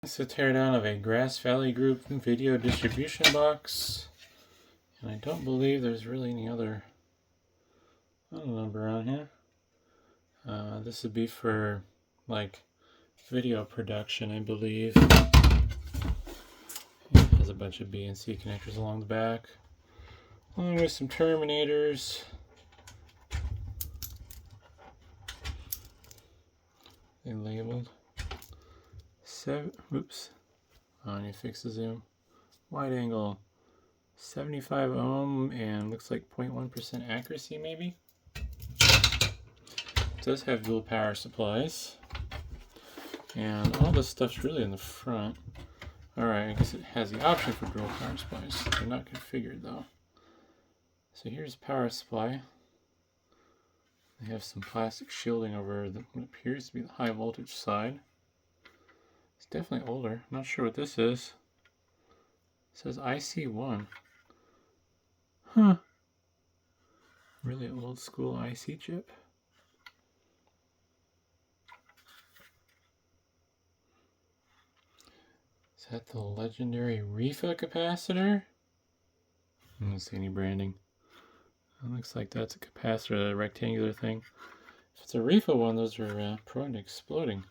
It's a teardown of a Valley Group video distribution box, and I don't believe there's really any other number on here. This would be for like video production, I believe. It has a bunch of B and C connectors along the back, along with some terminators. They labeled. I need to fix the zoom. Wide angle, 75 ohm, and looks like 0.1% accuracy maybe. It does have dual power supplies, and all this stuff's really in the front. Alright, I guess it has the option for dual power supplies. They're not configured though. So here's power supply. They have some plastic shielding over what appears to be the high voltage side. It's definitely older. Not sure what this is. It says IC1. Huh. Really old school IC chip. Is that the legendary RIFA capacitor? I don't see any branding. It looks like that's a capacitor, a rectangular thing. If it's a RIFA one, those are prone to exploding.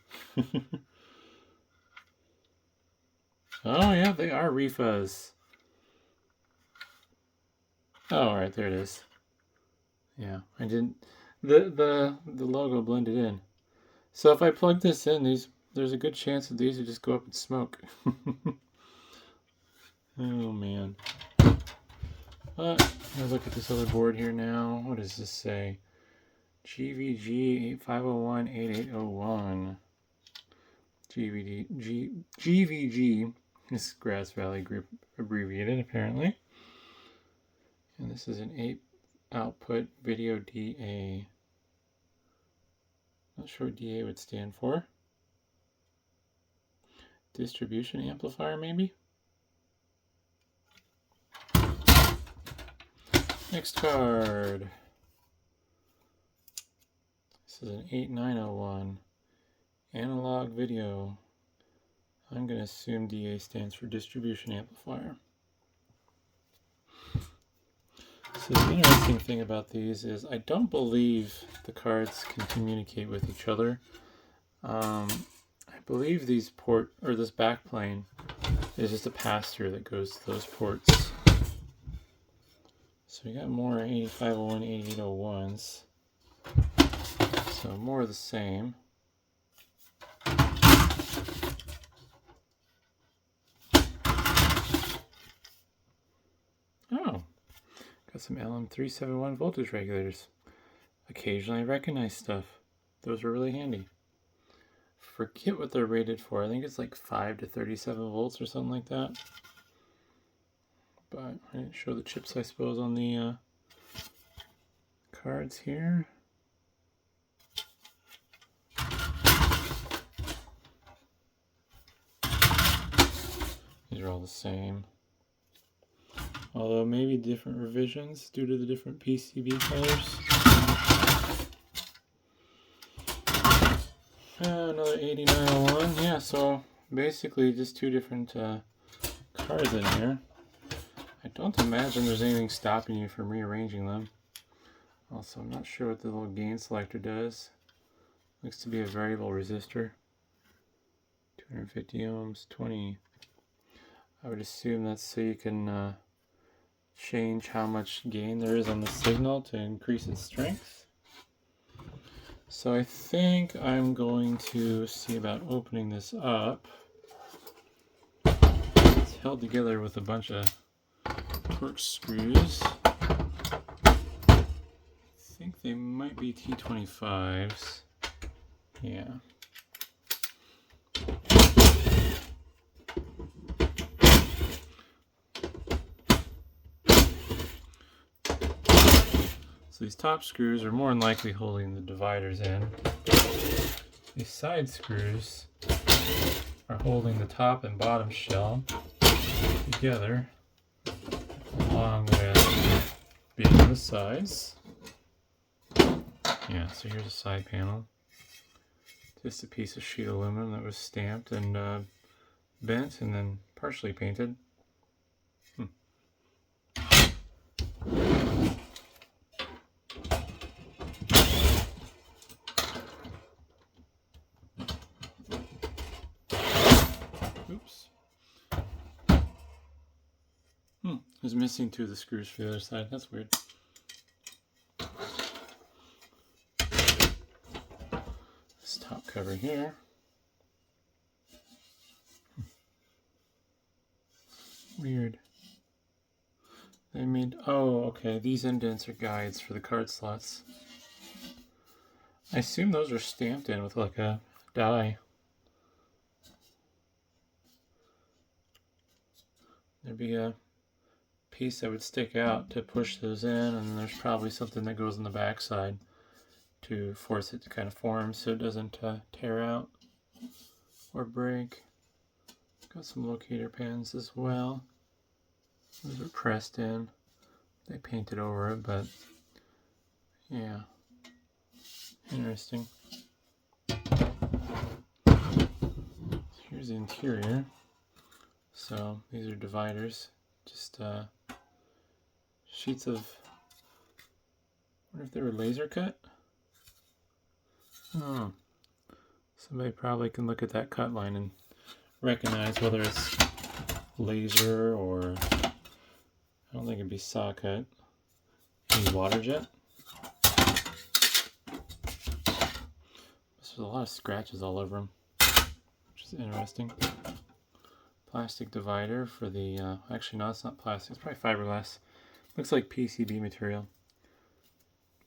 Oh yeah, they are RIFAs. Oh, alright, there it is. Yeah, I didn't. The logo blended in. So if I plug this in, there's a good chance that these would just go up in smoke. Oh man. But let's look at this other board here now. What does this say? GVG 8501-8801. GVG. This is Grass Valley Group abbreviated apparently. And this is an 8 output video DA. Not sure what DA would stand for. Distribution Amplifier maybe? Next card. This is an 8901. Analog video. I'm going to assume DA stands for Distribution Amplifier. So the interesting thing about these is I don't believe the cards can communicate with each other. I believe this back plane is just a pass-through that goes to those ports. So we got more 8501, 8801s. So more of the same. Oh, got some LM371 voltage regulators. Occasionally I recognize stuff. Those are really handy. Forget what they're rated for. I think it's like 5 to 37 volts or something like that. But I didn't show the chips, I suppose, on the cards here. These are all the same. Although maybe different revisions due to the different PCB colors. Another 8901. Yeah, so basically just two different cards in here. I don't imagine there's anything stopping you from rearranging them. Also, I'm not sure what the little gain selector does. Looks to be a variable resistor. 250 ohms, 20. I would assume that's so you can change how much gain there is on the signal to increase its strength. So I think I'm going to see about opening this up. It's held together with a bunch of torque screws. I think they might be T25s. Yeah. So these top screws are more than likely holding the dividers in. These side screws are holding the top and bottom shell together, along with being the sides. Yeah, so here's a side panel. Just a piece of sheet aluminum that was stamped and bent and then partially painted. Oops. I was missing 2 of the screws for the other side. That's weird. This top cover here. Weird. They made, oh, okay, these indents are guides for the card slots. I assume those are stamped in with like a die. There'd be a piece that would stick out to push those in, and then there's probably something that goes on the back side to force it to kind of form so it doesn't tear out or break. Got some locator pins as well. Those are pressed in. They painted over it, but yeah, interesting. Here's the interior. So these are dividers, just sheets of, I wonder if they were laser cut? Oh, somebody probably can look at that cut line and recognize whether it's laser or, I don't think it'd be saw cut. Maybe water jet. There's a lot of scratches all over them, which is interesting. Plastic divider for the, actually no, it's not plastic, it's probably fiberglass. Looks like PCB material.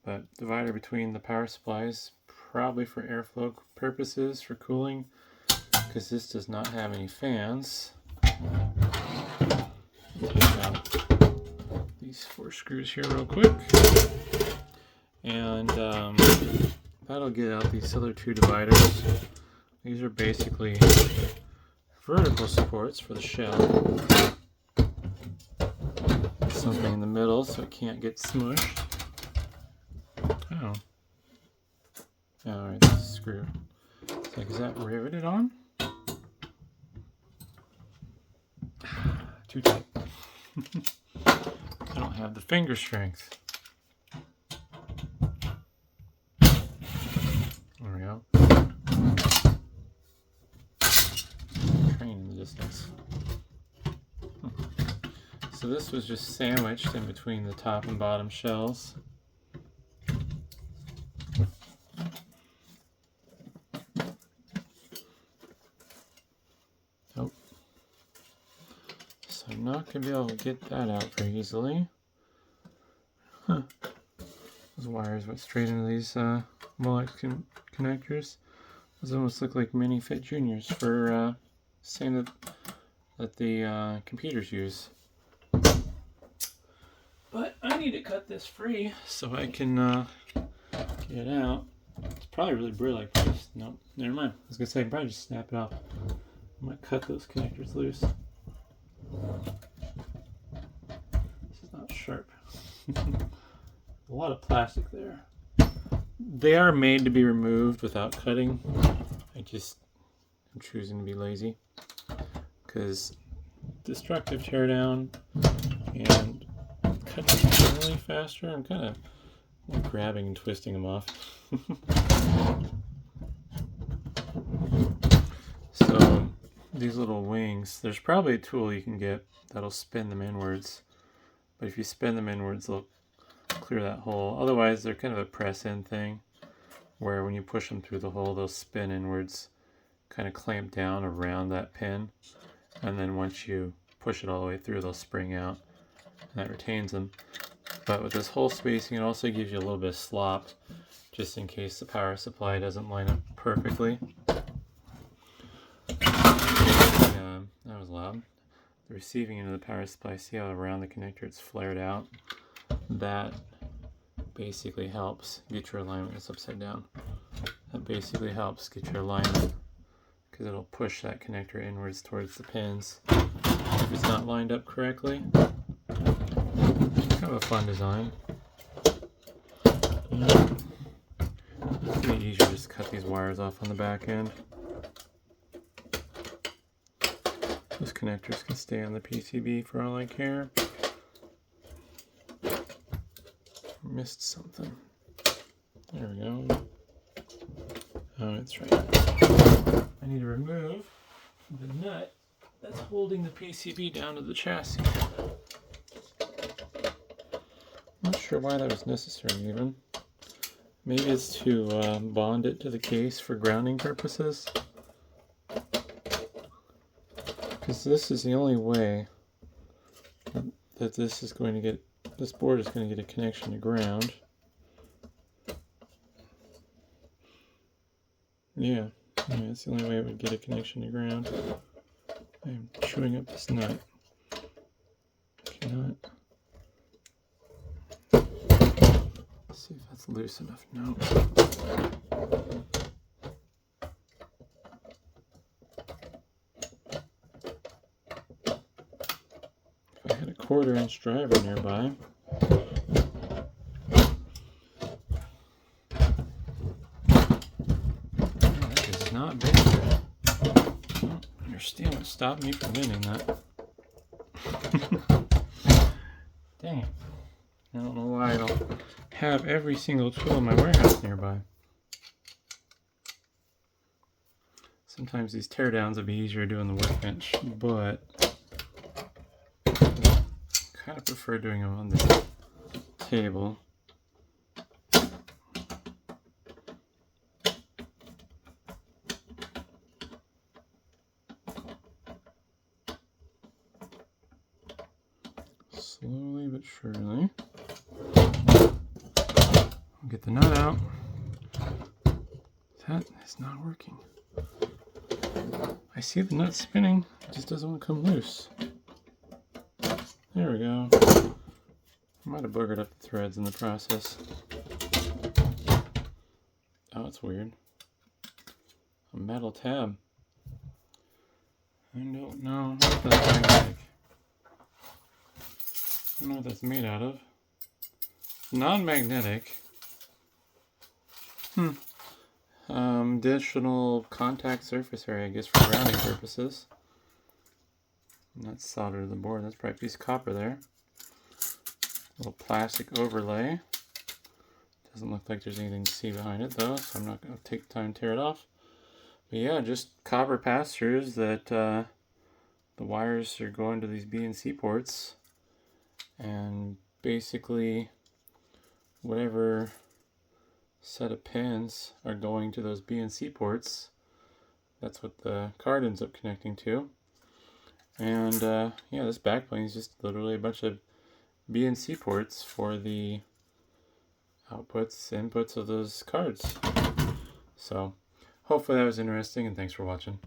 But divider between the power supplies, probably for airflow purposes, for cooling, because this does not have any fans. Take out these 4 screws here real quick. And that'll get out these other 2 dividers. These are basically vertical supports for the shell. Something in the middle so it can't get smushed. Oh. Alright, this is screw. It's like, is that riveted on? Too tight. I don't have the finger strength. There we go. Train in the distance. So this was just sandwiched in between the top and bottom shells. Oh. So I'm not going to be able to get that out very easily. Huh. Those wires went straight into these Molex connectors. Those almost look like mini Fit Juniors for same that the computers use. But I need to cut this free so I can get it out. It's probably really brittle. Nope, never mind. I was gonna say I can probably just snap it off. I might cut those connectors loose. This is not sharp. A lot of plastic there. They are made to be removed without cutting. I'm choosing to be lazy because destructive teardown and cutting generally faster. I'm kind of grabbing and twisting them off. So these little wings, there's probably a tool you can get that'll spin them inwards, but if you spin them inwards they'll clear that hole. Otherwise they're kind of a press-in thing where when you push them through the hole they'll spin inwards, kind of clamp down around that pin, and then once you push it all the way through they'll spring out and that retains them. But with this hole spacing it also gives you a little bit of slop just in case the power supply doesn't line up perfectly. That was loud. The receiving end of the power supply, see how around the connector it's flared out? That basically helps get your alignment. It's upside down. That basically helps get your alignment because it'll push that connector inwards towards the pins if it's not lined up correctly. Kind of a fun design. It's pretty easier just to cut these wires off on the back end. Those connectors can stay on the PCB for all I care. Missed something. There we go. Oh, that's right. I need to remove the nut that's holding the PCB down to the chassis. Not sure why that was necessary even. Maybe it's to bond it to the case for grounding purposes. Because this is the only way that this board is going to get a connection to ground. Yeah, it's the only way it would get a connection to ground. I'm chewing up this nut. Cannot. Let's see if that's loose enough. No. If I had a 1/4 inch driver nearby. That is not big. I don't understand what stopped me from getting that. Dang it. I don't know why I don't have every single tool in my warehouse nearby. Sometimes these teardowns would be easier to do on the workbench, but I kind of prefer doing them on the table. Slowly but surely. I'll get the nut out. That is not working. I see the nut spinning, it just doesn't want to come loose. There we go. I might have boogered up the threads in the process. Oh, that's weird. A metal tab. I don't know what that's magnetic. I don't know what that's made out of. Non-magnetic. Additional contact surface area, I guess, for grounding purposes. And that's soldered to the board. That's probably a piece of copper there. A little plastic overlay. Doesn't look like there's anything to see behind it though, so I'm not going to take the time to tear it off. But yeah, just copper pass-throughs that the wires are going to these B and C ports. And basically, whatever set of pins are going to those B and C ports, that's what the card ends up connecting to. And yeah, this backplane is just literally a bunch of B and C ports for the inputs of those cards. So hopefully that was interesting, and thanks for watching.